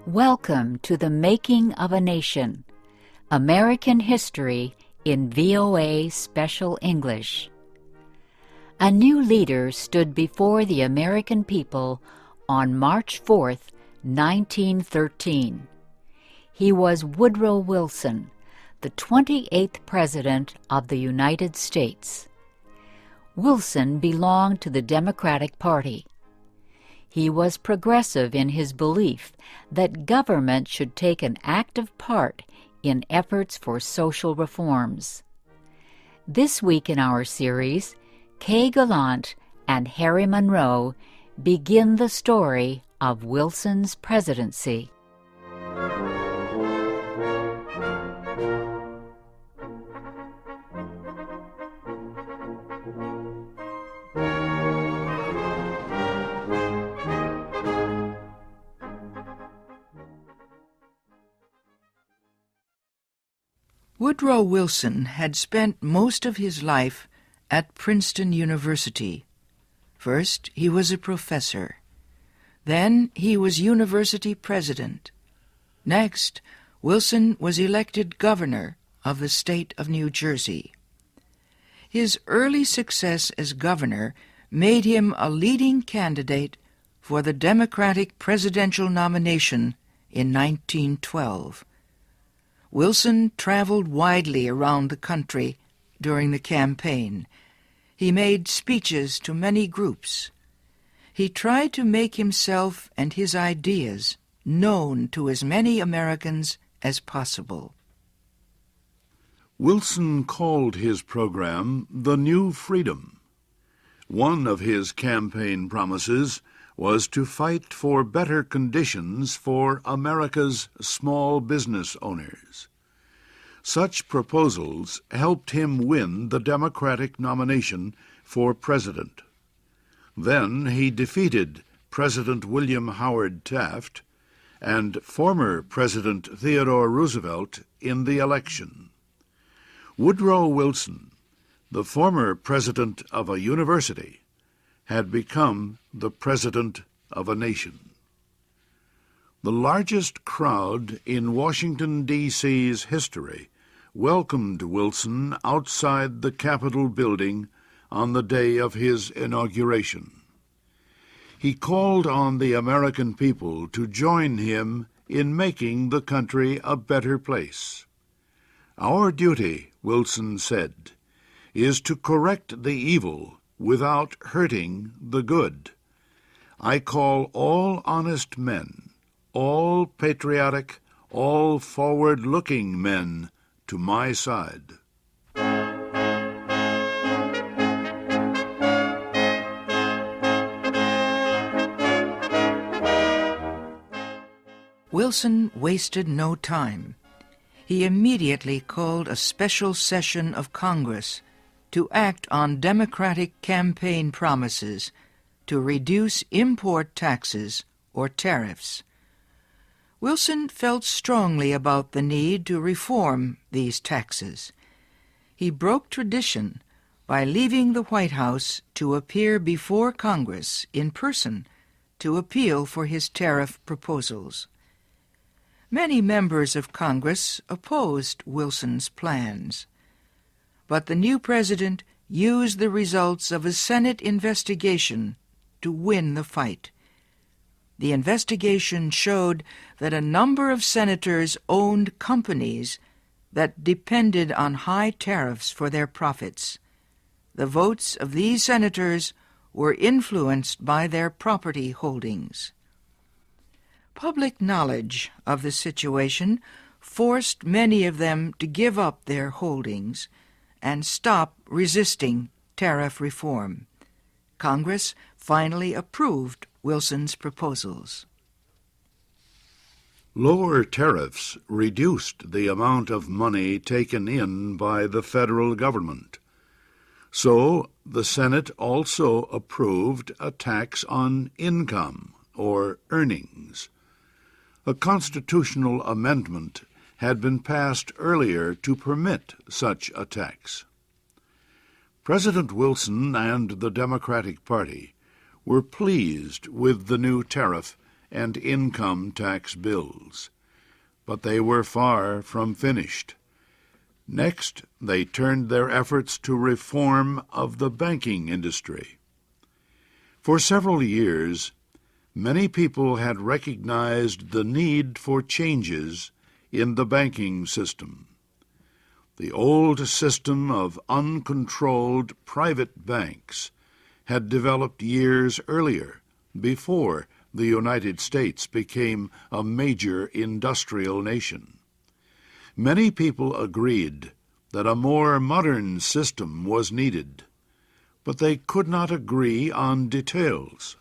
Welcome to the Making of a Nation, American History in VOA Special English. A new leader stood before the American people on March 4th, 1913. He was Woodrow Wilson, the 28th President of the United States. Wilson belonged to the Democratic Party. He was progressive in his belief that government should take an active part in efforts for social reforms. This week in our series, Kay Gallant and Harry Monroe begin the story of Wilson's presidency. Woodrow Wilson had spent most of his life at Princeton University. First, he was a professor. Then he was university president. Next, Wilson was elected governor of the state of New Jersey. His early success as governor made him a leading candidate for the Democratic presidential nomination in 1912. Wilson traveled widely around the country during the campaign. He made speeches to many groups. He tried to make himself and his ideas known to as many Americans as possible. Wilson called his program the New Freedom. One of his campaign promises was to fight for better conditions for America's small business owners. Such proposals helped him win the Democratic nomination for president. Then he defeated President William Howard Taft and former President Theodore Roosevelt in the election. Woodrow Wilson, the former president of a university, had become the president of a nation. The largest crowd in Washington, D.C.'s history welcomed Wilson outside the Capitol building on the day of his inauguration. He called on the American people to join him in making the country a better place. "Our duty," Wilson said, "is to correct the evil without hurting the good. I call all honest men, all patriotic, all forward-looking men to my side." Wilson wasted no time. He immediately called a special session of Congress to act on Democratic campaign promises to reduce import taxes or tariffs. Wilson felt strongly about the need to reform these taxes. He broke tradition by leaving the White House to appear before Congress in person to appeal for his tariff proposals. Many members of Congress opposed Wilson's plans, but the new president used the results of a Senate investigation to win the fight. The investigation showed that a number of senators owned companies that depended on high tariffs for their profits. The votes of these senators were influenced by their property holdings. Public knowledge of the situation forced many of them to give up their holdings and stop resisting tariff reform. Congress finally approved Wilson's proposals. Lower tariffs reduced the amount of money taken in by the federal government. So the Senate also approved a tax on income or earnings. A constitutional amendment had been passed earlier to permit such a tax. President Wilson and the Democratic Party were pleased with the new tariff and income tax bills. But they were far from finished. Next, they turned their efforts to reform of the banking industry. For several years, many people had recognized the need for changes in the banking system. The old system of uncontrolled private banks had developed years earlier, before the United States became a major industrial nation. Many people agreed that a more modern system was needed, but they could not agree on details.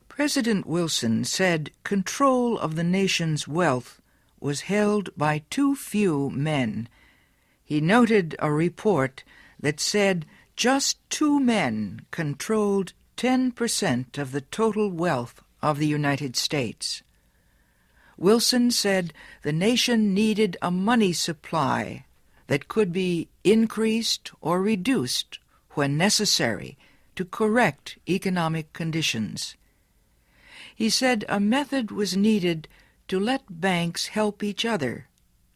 President Wilson said control of the nation's wealth was held by too few men. He noted a report that said just 2 men controlled 10% of the total wealth of the United States. Wilson said the nation needed a money supply that could be increased or reduced when necessary to correct economic conditions. He said a method was needed to let banks help each other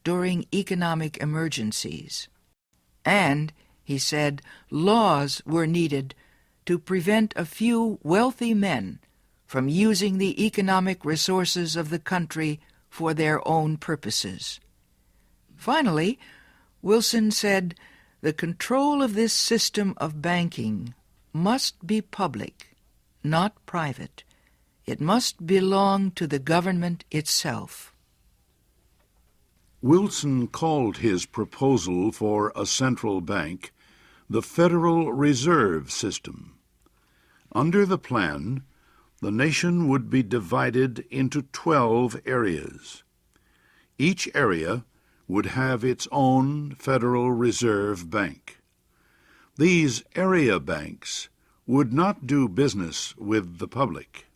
during economic emergencies. And, he said, laws were needed to prevent a few wealthy men from using the economic resources of the country for their own purposes. Finally, Wilson said the control of this system of banking must be public, not private. It must belong to the government itself. Wilson called his proposal for a central bank the Federal Reserve System. Under the plan, the nation would be divided into 12 areas. Each area would have its own Federal Reserve Bank. These area banks would not do business with the public.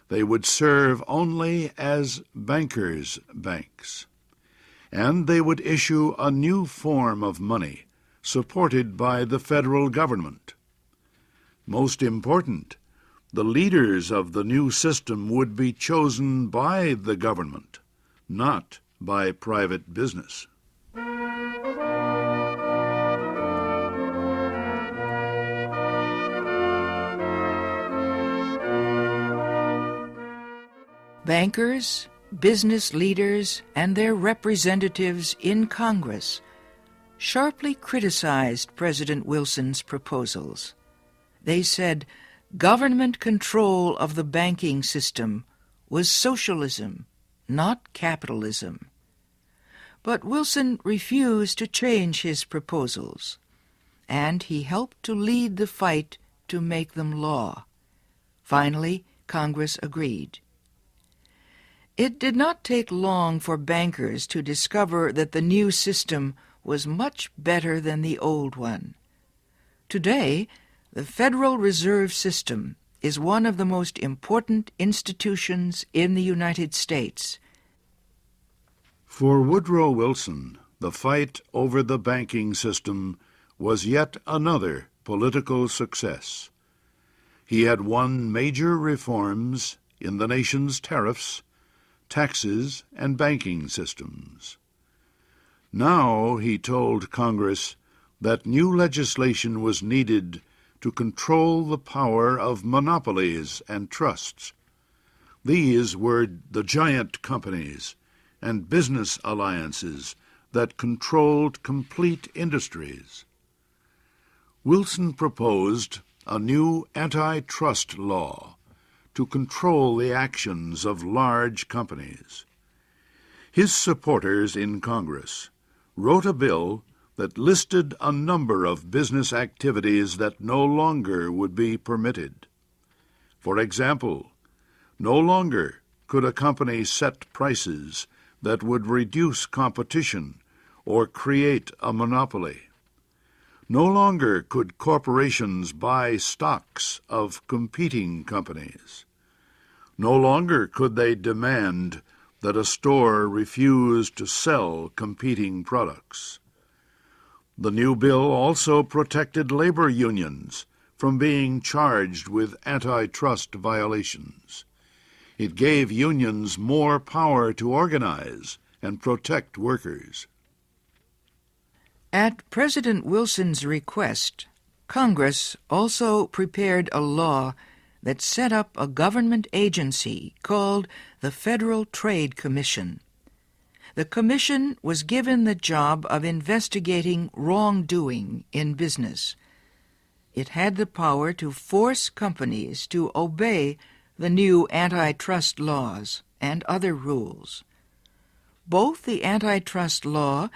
They would serve only as bankers' banks, and they would issue a new form of money supported by the federal government. Most important, the leaders of the new system would be chosen by the government, not by private business. Bankers, business leaders, and their representatives in Congress sharply criticized President Wilson's proposals. They said government control of the banking system was socialism, not capitalism. But Wilson refused to change his proposals, and he helped to lead the fight to make them law. Finally, Congress agreed. It did not take long for bankers to discover that the new system was much better than the old one. Today, the Federal Reserve System is one of the most important institutions in the United States. For Woodrow Wilson, the fight over the banking system was yet another political success. He had won major reforms in the nation's tariffs, taxes, and banking systems. Now he told Congress that new legislation was needed to control the power of monopolies and trusts. These were the giant companies and business alliances that controlled complete industries. Wilson proposed a new antitrust law to control the actions of large companies. His supporters in Congress wrote a bill that listed a number of business activities that no longer would be permitted. For example, no longer could a company set prices that would reduce competition or create a monopoly. No longer could corporations buy stocks of competing companies. No longer could they demand that a store refuse to sell competing products. The new bill also protected labor unions from being charged with antitrust violations. It gave unions more power to organize and protect workers. At President Wilson's request, Congress also prepared a law that set up a government agency called the Federal Trade Commission. The commission was given the job of investigating wrongdoing in business. It had the power to force companies to obey the new antitrust laws and other rules. Both the antitrust law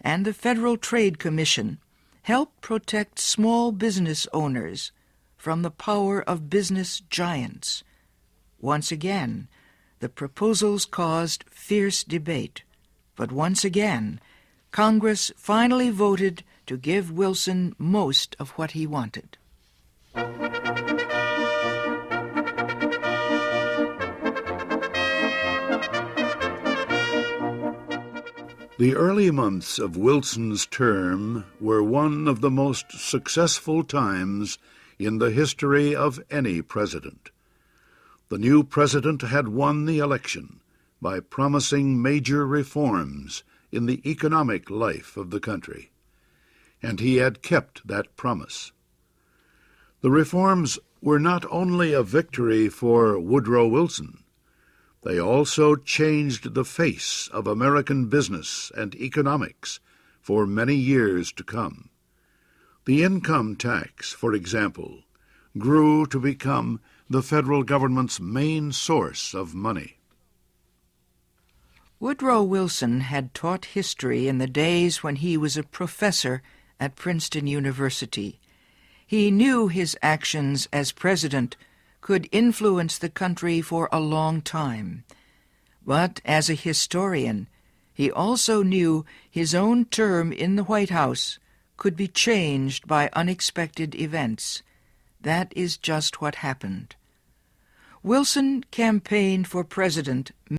and the Federal Trade Commission help protect small business owners from the power of business giants. Once again, the proposals caused fierce debate, but once again, Congress finally voted to give Wilson most of what he wanted. The early months of Wilson's term were one of the most successful times in the history of any president. The new president had won the election by promising major reforms in the economic life of the country, and he had kept that promise. The reforms were not only a victory for Woodrow Wilson, they also changed the face of American business and economics for many years to come. The income tax, for example, grew to become the federal government's main source of money. Woodrow Wilson had taught history in the days when he was a professor at Princeton University. He knew his actions as president could influence the country for a long time. But as a historian, he also knew his own term in the White House could be changed by unexpected events. That is just what happened. Wilson campaigned for president